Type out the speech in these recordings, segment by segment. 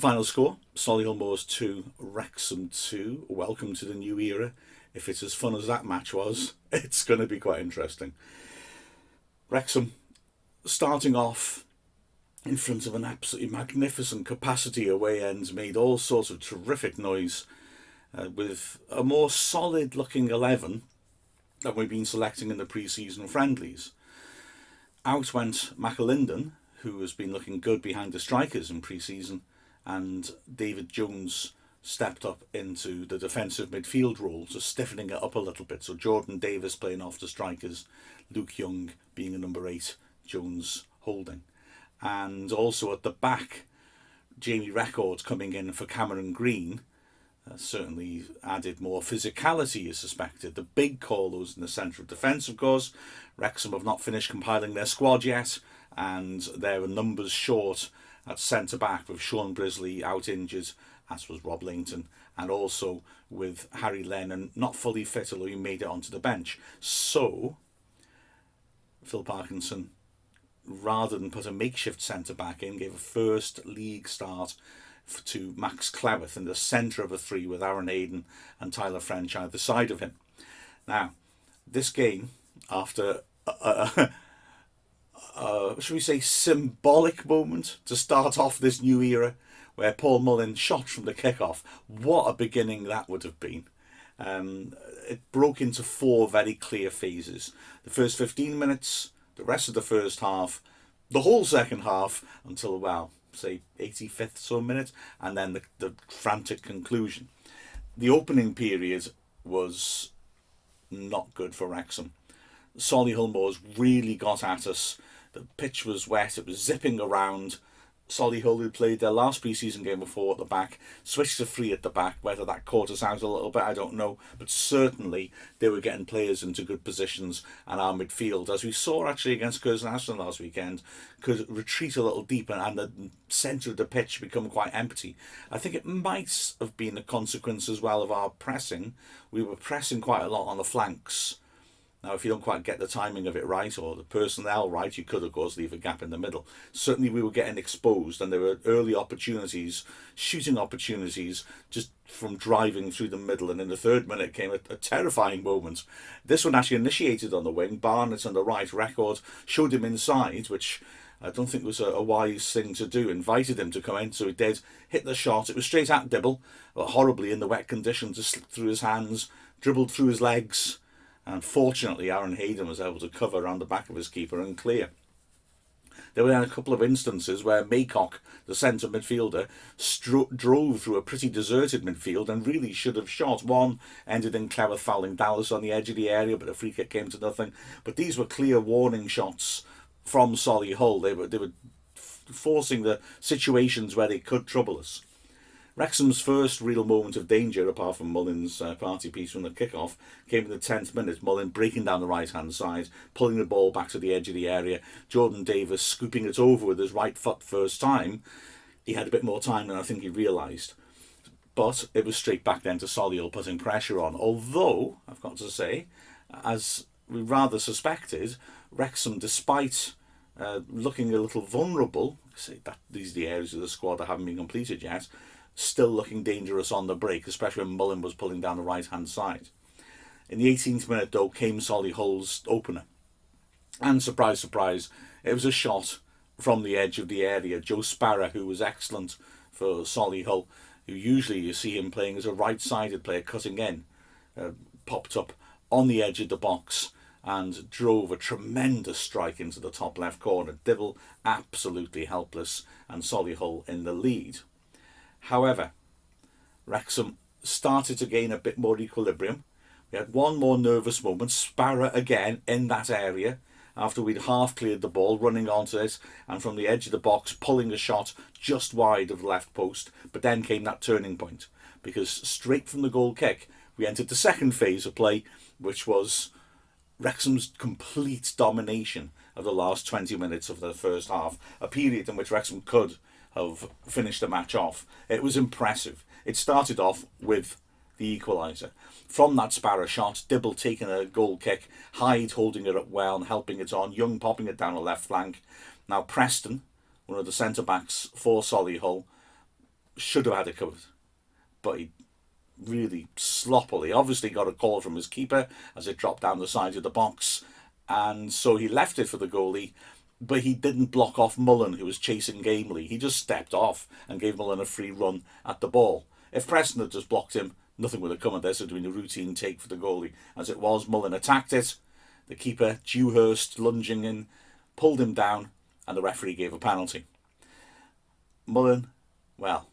final score, Solihull Moors 2, Wrexham 2. Welcome to the new era. If it's as fun as that match was, it's going to be quite interesting. Wrexham starting off in front of an absolutely magnificent capacity away end, made all sorts of terrific noise with a more solid looking 11 than we've been selecting in the pre-season friendlies. Out went McAlinden, who has been looking good behind the strikers in pre-season, and David Jones stepped up into the defensive midfield role, so stiffening it up a little bit. So Jordan Davis playing off the strikers, Luke Young being a number 8, Jones holding. And also at the back, Jamie Record coming in for Cameron Green certainly added more physicality, is suspected. The big call was in the centre of defence, of course. Wrexham have not finished compiling their squad yet, and there are numbers short at centre-back with Sean Brisley out injured, as was Rob Langton, and also with Harry Lennon not fully fit, although he made it onto the bench. So, Phil Parkinson, rather than put a makeshift centre-back in, gave a first league start to Max Cleworth in the centre of a three with Aaron Hayden and Tyler French either side of him. Now, this game, after should we say symbolic moment to start off this new era, where Paul Mullin shot from the kickoff, what a beginning that would have been. It broke into 4 very clear phases. The first 15 minutes, the rest of the first half, the whole second half until, well, say 85th so minute, and then the frantic conclusion. The opening period was not good for Wrexham. Solihull Moors really got at us. The pitch was wet, it was zipping around. Solihull, who played their last pre-season game before at the back, switched to 3 at the back. Whether that caught us out a little bit, I don't know. But certainly they were getting players into good positions, and our midfield, as we saw actually against Curzon Ashton last weekend, could retreat a little deeper and the centre of the pitch become quite empty. I think it might have been a consequence as well of our pressing. We were pressing quite a lot on the flanks. Now, if you don't quite get the timing of it right, or the personnel right, you could, of course, leave a gap in the middle. Certainly, we were getting exposed, and there were early opportunities, shooting opportunities, just from driving through the middle. And in the 3rd minute came a terrifying moment. This one actually initiated on the wing. Barnett on the right, Record showed him inside, which I don't think was a wise thing to do. Invited him to come in, so he did. Hit the shot. It was straight at Dibble, but horribly in the wet conditions. Just slipped through his hands, dribbled through his legs. And fortunately, Aaron Hayden was able to cover around the back of his keeper and clear. There were then a couple of instances where Maycock, the centre midfielder, drove through a pretty deserted midfield and really should have shot. One ended in Cleworth fouling Dallas on the edge of the area, but the free kick came to nothing. But these were clear warning shots from Solihull. They were forcing the situations where they could trouble us. Wrexham's first real moment of danger, apart from Mullin's party piece from the kickoff, came in the 10th minute. Mullin breaking down the right-hand side, pulling the ball back to the edge of the area. Jordan Davis scooping it over with his right foot first time. He had a bit more time than I think he realised. But it was straight back then to Solihull putting pressure on. Although, I've got to say, as we rather suspected, Wrexham, despite looking a little vulnerable, say that these are the areas of the squad that haven't been completed yet, still looking dangerous on the break, especially when Mullin was pulling down the right-hand side. In the 18th minute, though, came Solihull's opener. And surprise, surprise, it was a shot from the edge of the area. Joe Sparrow, who was excellent for Solihull, who usually you see him playing as a right-sided player, cutting in, popped up on the edge of the box and drove a tremendous strike into the top left corner. Dibble absolutely helpless, and Solihull in the lead. However, Wrexham started to gain a bit more equilibrium. We had one more nervous moment. Sparrow again in that area after we'd half cleared the ball, running onto it, and from the edge of the box pulling a shot just wide of the left post. But then came that turning point, because straight from the goal kick we entered the second phase of play, which was Wrexham's complete domination of the last 20 minutes of the first half, a period in which Wrexham could have finished the match off. It was impressive. It started off with the equaliser. From that Sparrow shot, Dibble taking a goal kick, Hyde holding it up well and helping it on, Young popping it down the left flank. Now Preston, one of the centre-backs for Solihull, should have had it covered, but he really sloppily obviously got a call from his keeper as it dropped down the side of the box, and so he left it for the goalie, but he didn't block off Mullen, who was chasing gamely. He just stepped off and gave Mullen a free run at the ball. If Preston had just blocked him, nothing would have come of this. It would have been a routine take for the goalie. As it was, Mullen attacked it. The keeper, Dewhurst, lunging in, pulled him down, and the referee gave a penalty. Mullen, well,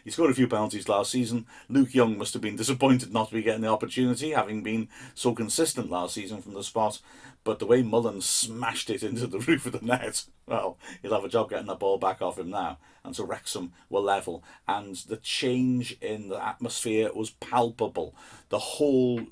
he scored a few penalties last season. Luke Young must have been disappointed not to be getting the opportunity, having been so consistent last season from the spot. But the way Mullen smashed it into the roof of the net, well, he'll have a job getting that ball back off him now. And so Wrexham were level. And the change in the atmosphere was palpable. The whole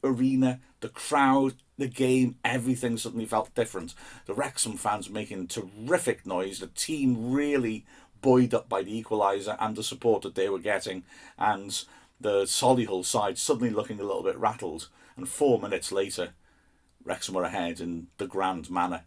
arena, the crowd, the game, everything suddenly felt different. The Wrexham fans making terrific noise. The team really buoyed up by the equaliser and the support that they were getting, and the Solihull side suddenly looking a little bit rattled. And 4 minutes later, Wrexham were ahead in the grand manner.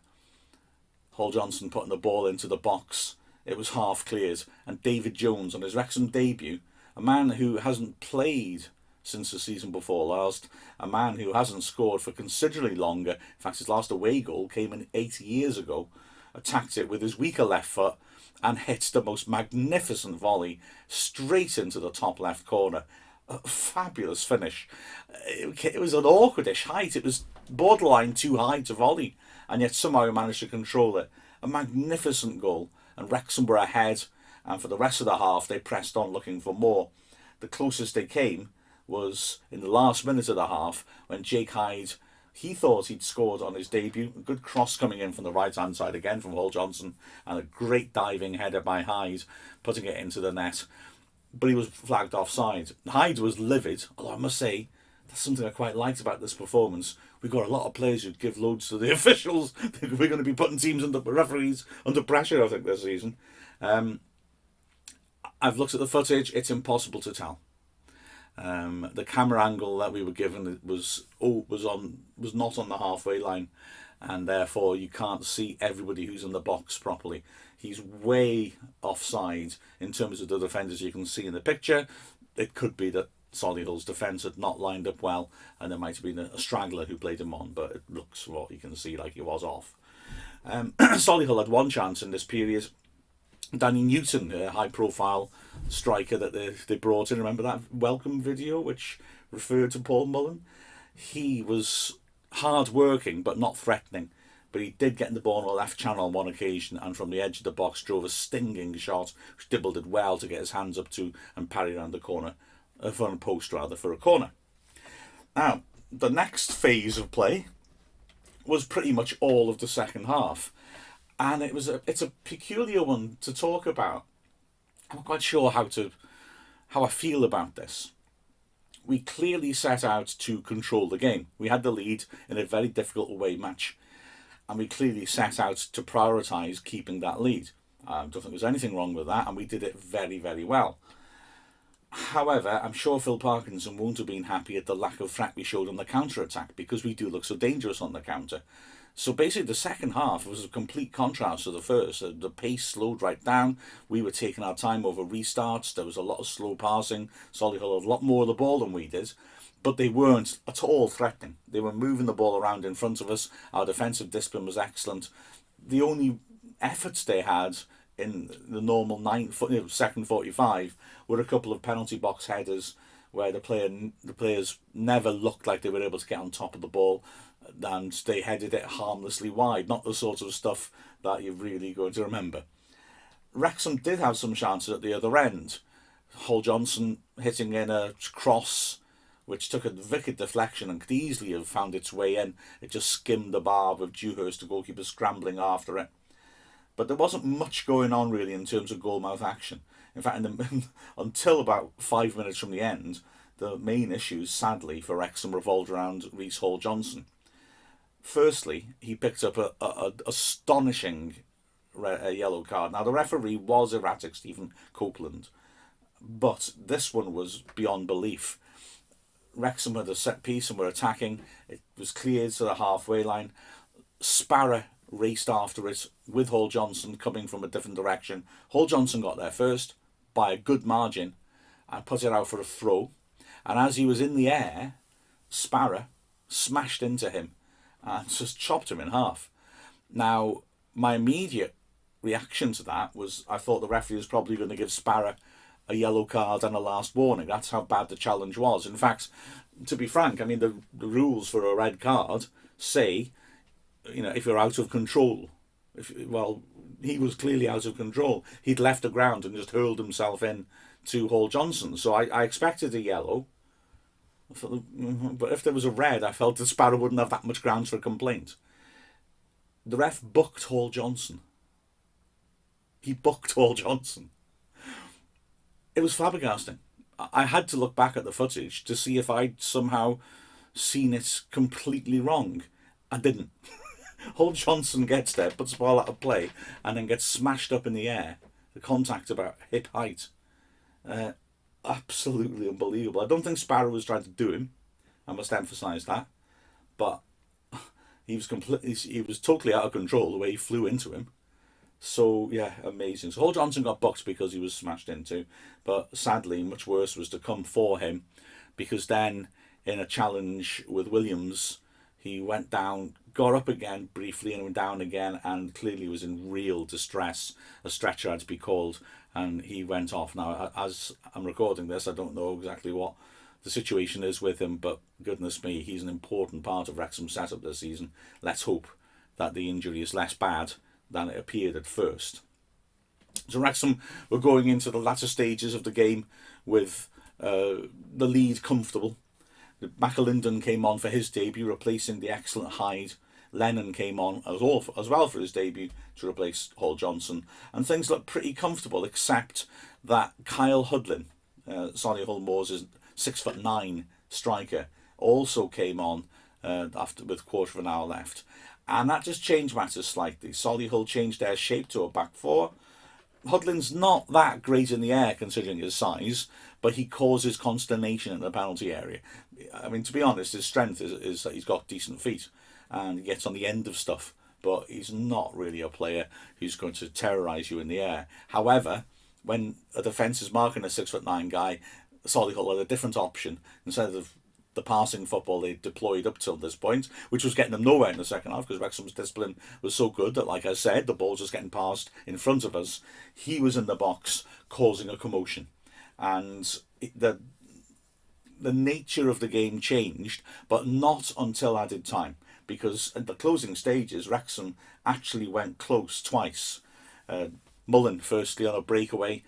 Hall Johnson putting the ball into the box. It was half cleared, and David Jones on his Wrexham debut, a man who hasn't played since the season before last, a man who hasn't scored for considerably longer. In fact, his last away goal came in 8 years ago. Attacked it with his weaker left foot and hit the most magnificent volley straight into the top left corner. A fabulous finish. It was an awkwardish height. It was borderline too high to volley, and yet somehow he managed to control it. A magnificent goal, and Wrexham were ahead, and for the rest of the half they pressed on looking for more. The closest they came was in the last minute of the half when Jake Hyde, he thought he'd scored on his debut. A good cross coming in from the right-hand side again from Hall Johnson, and a great diving header by Hyde, putting it into the net. But he was flagged offside. Hyde was livid, although I must say, that's something I quite liked about this performance. We've got a lot of players who'd give loads to the officials. We're going to be putting teams under referees under pressure, I think, this season. I've looked at the footage. It's impossible to tell. The camera angle that we were given was not on the halfway line, and therefore you can't see everybody who's in the box properly. He's way offside in terms of the defenders you can see in the picture. It could be that Solihull's defence had not lined up well, and there might have been a straggler who played him on, but it looks, what you can see, like he was off. Solihull had one chance in this period. Danny Newton, a high-profile striker that they brought in. Remember that welcome video which referred to Paul Mullen? He was hard-working but not threatening. But he did get in the ball on the left channel on one occasion, and from the edge of the box drove a stinging shot, which dibbled it well to get his hands up to and parry around the corner, front post rather, for a corner. Now, the next phase of play was pretty much all of the second half. And it's a peculiar one to talk about. I'm not quite sure how I feel about this. We clearly set out to control the game. We had the lead in a very difficult away match, and we clearly set out to prioritise keeping that lead. I don't think there's anything wrong with that, and we did it very, very well. However, I'm sure Phil Parkinson won't have been happy at the lack of threat we showed on the counter-attack, because we do look so dangerous on the counter. So basically the second half was a complete contrast to the first. The pace slowed right down. We were taking our time over restarts. There was a lot of slow passing. Solihull had a lot more of the ball than we did. But they weren't at all threatening. They were moving the ball around in front of us. Our defensive discipline was excellent. The only efforts they had in the normal second 45 were a couple of penalty box headers where the players never looked like they were able to get on top of the ball, and they headed it harmlessly wide. Not the sort of stuff that you're really going to remember. Wrexham did have some chances at the other end. Hall Johnson hitting in a cross which took a wicked deflection and could easily have found its way in. It just skimmed the bar with Dewhurst, the goalkeeper, scrambling after it. But there wasn't much going on really in terms of goalmouth action. In fact, until about 5 minutes from the end, the main issues, sadly, for Wrexham revolved around Reece Hall Johnson. Firstly, he picked up a astonishing yellow card. Now, the referee was erratic, Stephen Copeland, but this one was beyond belief. Wrexham had a set piece and were attacking. It was cleared to the halfway line. Sparrow raced after it with Hall Johnson coming from a different direction. Hall Johnson got there first by a good margin and put it out for a throw. And as he was in the air, Sparrow smashed into him and just chopped him in half. Now, my immediate reaction to that was I thought the referee was probably going to give Sparrow a yellow card and a last warning. That's how bad the challenge was. In fact, to be frank, I mean, the rules for a red card say, if you're out of control. Well, he was clearly out of control. He'd left the ground and just hurled himself in to Hall Johnson. So I expected a yellow. But if there was a red, I felt that Sparrow wouldn't have that much grounds for a complaint. The ref booked Hall Johnson. He booked Hall Johnson. It was flabbergasting. I had to look back at the footage to see if I'd somehow seen it completely wrong. I didn't. Hall Johnson gets there, puts the ball out of play, and then gets smashed up in the air. The contact about hip height. Absolutely unbelievable. I don't think Sparrow was trying to do him. I must emphasise that. But he was totally out of control the way he flew into him. So, yeah, amazing. So Hall Johnson got booked because he was smashed into. But sadly, much worse was to come for him, because then in a challenge with Williams, he went down, got up again briefly and went down again, and clearly was in real distress. A stretcher had to be called, and he went off. Now, as I'm recording this, I don't know exactly what the situation is with him, but goodness me, he's an important part of Wrexham's setup this season. Let's hope that the injury is less bad than it appeared at first. So Wrexham were going into the latter stages of the game with the lead comfortable. McAlinden came on for his debut, replacing the excellent Hyde. Lennon came on as well for his debut to replace Hall Johnson. And things looked pretty comfortable, except that Kyle Hudlin, Solihull Moors' 6'9" striker, also came on after with a quarter of an hour left. And that just changed matters slightly. Solihull changed their shape to a back four. Hudlin's not that great in the air considering his size, but he causes consternation in the penalty area. I mean, to be honest, his strength is that he's got decent feet and he gets on the end of stuff, but he's not really a player who's going to terrorise you in the air. However, when a defence is marking a 6'9" guy, Solihull had a different option. Instead of the passing football they deployed up till this point, which was getting them nowhere in the second half because Wrexham's discipline was so good that, like I said, the ball's just getting passed in front of us. He was in the box causing a commotion. And the nature of the game changed, but not until added time, because at the closing stages, Wrexham actually went close twice. Mullen, firstly, on a breakaway,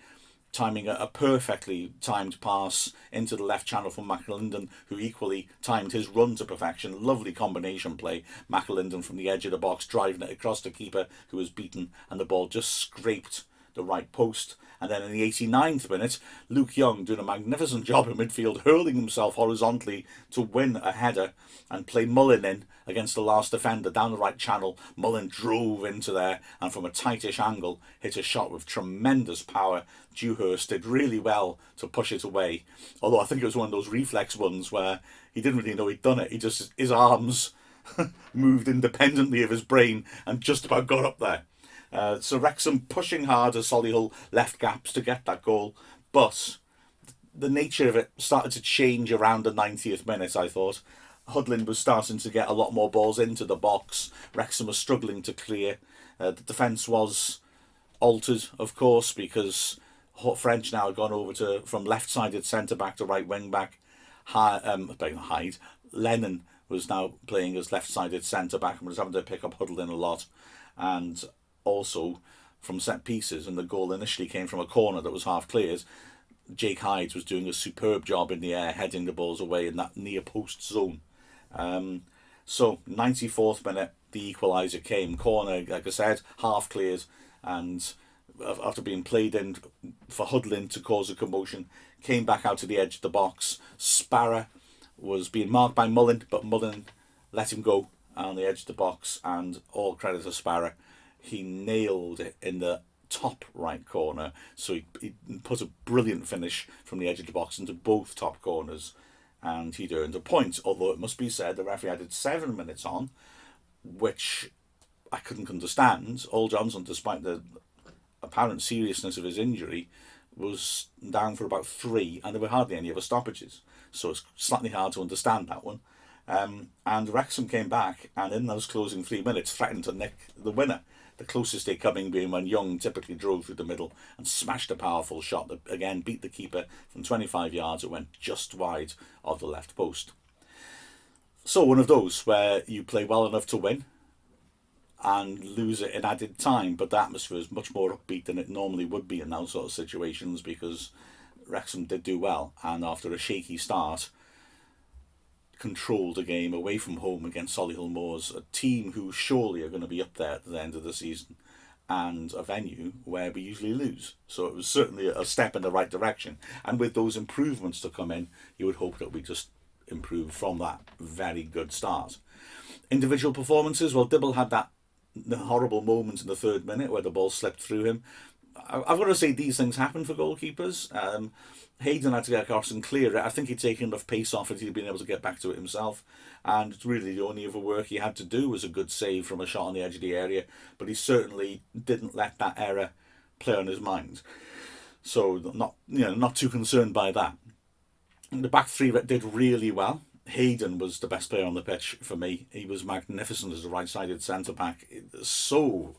timing a perfectly timed pass into the left channel from McAlinden, who equally timed his run to perfection. Lovely combination play. McAlinden from the edge of the box, driving it across the keeper, who was beaten, and the ball just scraped the right post. And then in the 89th minute, Luke Young doing a magnificent job in midfield, hurling himself horizontally to win a header and play Mullen in against the last defender down the right channel. Mullen drove into there and from a tightish angle hit a shot with tremendous power. Dewhurst did really well to push it away, although I think it was one of those reflex ones where he didn't really know he'd done it. His arms moved independently of his brain and just about got up there. So Wrexham pushing hard as Solihull left gaps to get that goal, but the nature of it started to change around the 90th minute, I thought. Hudlin was starting to get a lot more balls into the box. Wrexham was struggling to clear. The defence was altered, of course, because French now had gone over from left-sided centre-back to right wing-back. Hyde. Lennon was now playing as left-sided centre-back and was having to pick up Hudlin a lot. And also from set pieces, and the goal initially came from a corner that was half cleared. Jake Hyde was doing a superb job in the air, heading the balls away in that near post zone. So 94th minute, the equaliser came. Corner, like I said, half cleared, and after being played in for Hudlin to cause a commotion, came back out to the edge of the box. Sparrow was being marked by Mullen, but Mullen let him go on the edge of the box, and all credit to Sparrow. He nailed it in the top right corner. So he put a brilliant finish from the edge of the box into both top corners, and he'd earned a point. Although it must be said the referee added 7 minutes on, which I couldn't understand. Hall Johnson, despite the apparent seriousness of his injury, was down for about 3, and there were hardly any other stoppages. So it's slightly hard to understand that one. And Wrexham came back, and in those closing 3 minutes, threatened to nick the winner. The closest they coming being when Young typically drove through the middle and smashed a powerful shot that again beat the keeper from 25 yards. It went just wide of the left post. So one of those where you play well enough to win and lose it in added time, but the atmosphere is much more upbeat than it normally would be in those sort of situations, because Wrexham did do well, and after a shaky start, controlled a game away from home against Solihull Moors, a team who surely are going to be up there at the end of the season, and a venue where we usually lose. So it was certainly a step in the right direction, and with those improvements to come in, you would hope that we just improve from that very good start. Individual performances, well, Dibble had that horrible moment in the 3rd minute where the ball slipped through him. I've got to say, these things happen for goalkeepers. Hayden had to get across and clear it. I think he'd taken enough pace off it, he'd been able to get back to it himself. And really the only other work he had to do was a good save from a shot on the edge of the area. But he certainly didn't let that error play on his mind. So not too concerned by that. The back 3 did really well. Hayden was the best player on the pitch for me. He was magnificent as a right-sided centre-back. So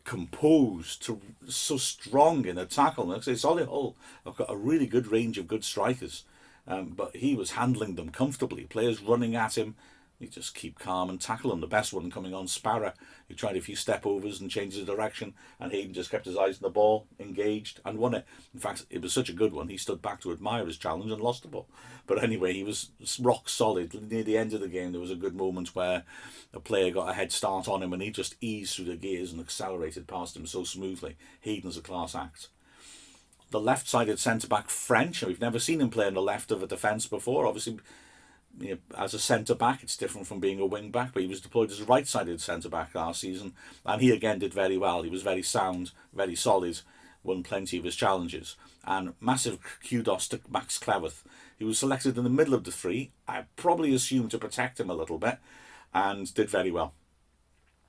composed, so strong in a tackle. Like I say, Solihull have got a really good range of good strikers, but he was handling them comfortably. Players running at him, he just keep calm and tackle him. The best one coming on, Sparrow, he tried a few step overs and changed his direction, and Hayden just kept his eyes on the ball, engaged, and won it. In fact, it was such a good one, he stood back to admire his challenge and lost the ball. But anyway, he was rock solid. Near the end of the game, there was a good moment where a player got a head start on him, and he just eased through the gears and accelerated past him so smoothly. Hayden's a class act. The left-sided centre-back, French, we've never seen him play on the left of a defence before. Obviously, as a centre-back, it's different from being a wing-back, but he was deployed as a right-sided centre-back last season, and he again did very well. He was very sound, very solid, won plenty of his challenges. And massive kudos to Max Cleworth. He was selected in the middle of the 3, I probably assumed to protect him a little bit, and did very well.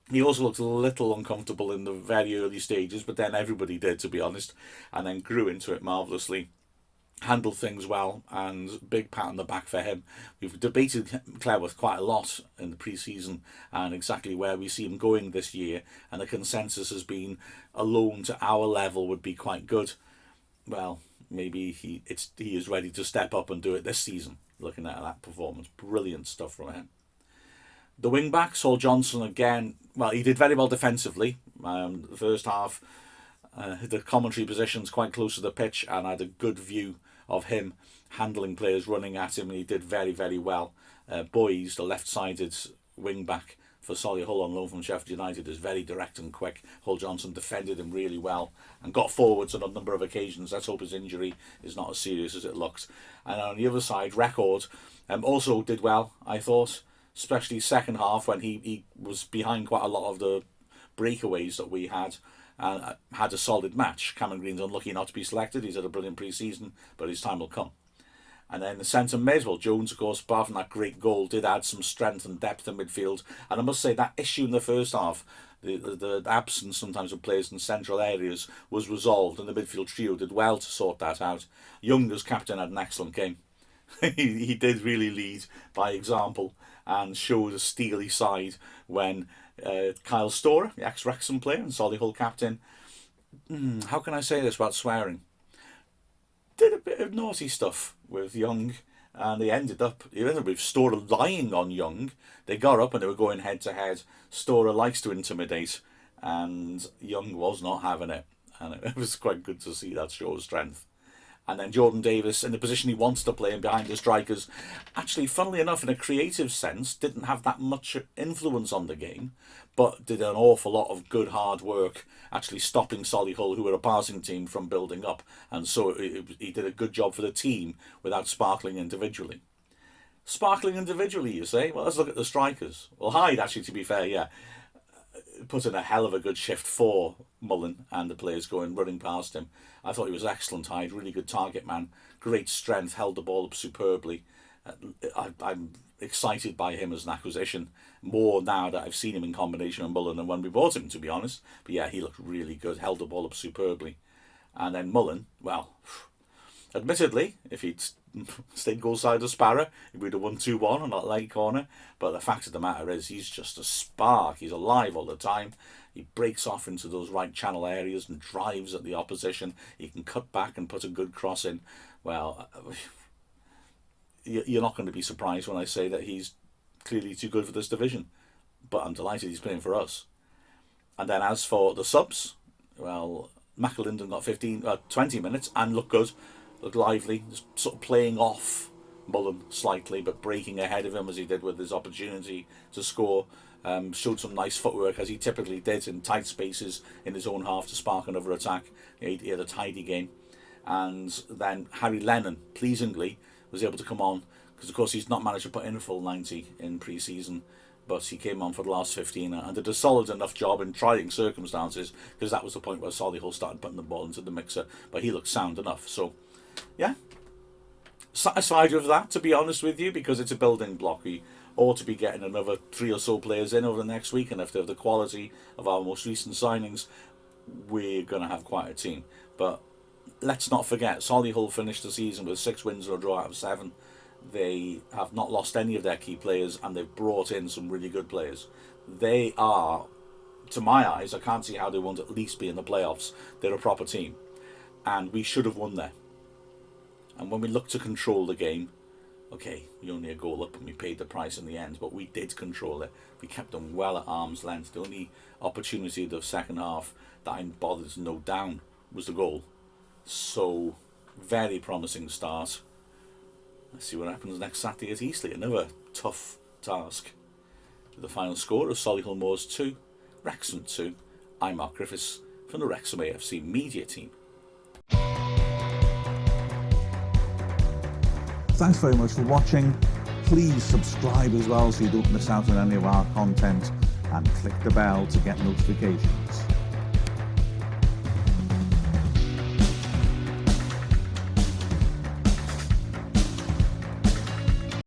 He also looked a little uncomfortable in the very early stages, but then everybody did, to be honest, and then grew into it marvellously. Handled things well, and big pat on the back for him. We've debated Cleworth quite a lot in the pre-season and exactly where we see him going this year, and the consensus has been a loan to our level would be quite good. Well, maybe he is ready to step up and do it this season, looking at that performance. Brilliant stuff from him. The wing-back, Hall Johnson, again, well, he did very well defensively. The first half, the commentary position's quite close to the pitch, and I had a good view of him handling players running at him, and he did very, very well. Boys, the left-sided wing-back for Solihull on loan from Sheffield United, is very direct and quick. Hall Johnson defended him really well and got forwards on a number of occasions. Let's hope his injury is not as serious as it looks. And on the other side, Record also did well, I thought, especially second half when he was behind quite a lot of the breakaways that we had, and had a solid match. Cameron Green's unlucky not to be selected. He's had a brilliant pre-season, but his time will come. And then the centre mid, well, Jones, of course, apart from that great goal, did add some strength and depth in midfield. And I must say that issue in the first half, the absence sometimes of players in central areas, was resolved, and the midfield trio did well to sort that out. Young, as captain, had an excellent game. he did really lead by example and showed a steely side when Kyle Storer, the ex-Wrexham player and Solihull captain, how can I say this without swearing, did a bit of naughty stuff with Young, and they ended up with Storer lying on Young. They got up and they were going head to head. Storer likes to intimidate, and Young was not having it, and it was quite good to see that show of strength. And then Jordan Davis, in the position he wants to play and behind the strikers, actually, funnily enough, in a creative sense, didn't have that much influence on the game, but did an awful lot of good hard work, actually stopping Solihull, who were a passing team, from building up. And so he did a good job for the team without sparkling individually. Sparkling individually, you say? Well, let's look at the strikers. Well, Hyde, actually, to be fair, put in a hell of a good shift for Mullen and the players running past him. I thought he was excellent, Hyde, really good target man, great strength, held the ball up superbly. I'm excited by him as an acquisition more now that I've seen him in combination with Mullen than when we bought him, to be honest. But yeah, he looked really good, held the ball up superbly. And then Mullen, well, admittedly, if he'd stayed goal side of Sparrow, he would have won 2-1 on that late corner. But the fact of the matter is, he's just a spark. He's alive all the time. He breaks off into those right channel areas and drives at the opposition. He can cut back and put a good cross in. Well, you're not going to be surprised when I say that he's clearly too good for this division. But I'm delighted he's playing for us. And then as for the subs, well, McAlinden got 20 minutes and looked good, looked lively, just sort of playing off Mullen slightly, but breaking ahead of him as he did with his opportunity to score. Showed some nice footwork, as he typically did in tight spaces in his own half to spark another attack. He had a tidy game. And then Harry Lennon, pleasingly, was able to come on, because of course he's not managed to put in a full 90 in pre-season, but he came on for the last 15 and did a solid enough job in trying circumstances, because that was the point where Solihull started putting the ball into the mixer, but he looked sound enough. So, yeah, satisfied with that, to be honest with you, because it's a building block. We ought to be getting another 3 or so players in over the next week, and if they have the quality of our most recent signings, we're going to have quite a team. But let's not forget, Solihull finished the season with 6 wins and a draw out of 7. They have not lost any of their key players, and they've brought in some really good players. They are, to my eyes, I can't see how they won't at least be in the playoffs. They're a proper team, and we should have won there. And when we look to control the game, okay, we only a goal up and we paid the price in the end, but we did control it. We kept them well at arm's length. The only opportunity of the second half that I'm bothered to note down was the goal. So, very promising start. Let's see what happens next Saturday at Eastleigh. Another tough task. The final score of Solihull Moors 2, Wrexham 2. I'm Mark Griffiths from the Wrexham AFC media team. Thanks very much for watching. Please subscribe as well so you don't miss out on any of our content, and click the bell to get notifications.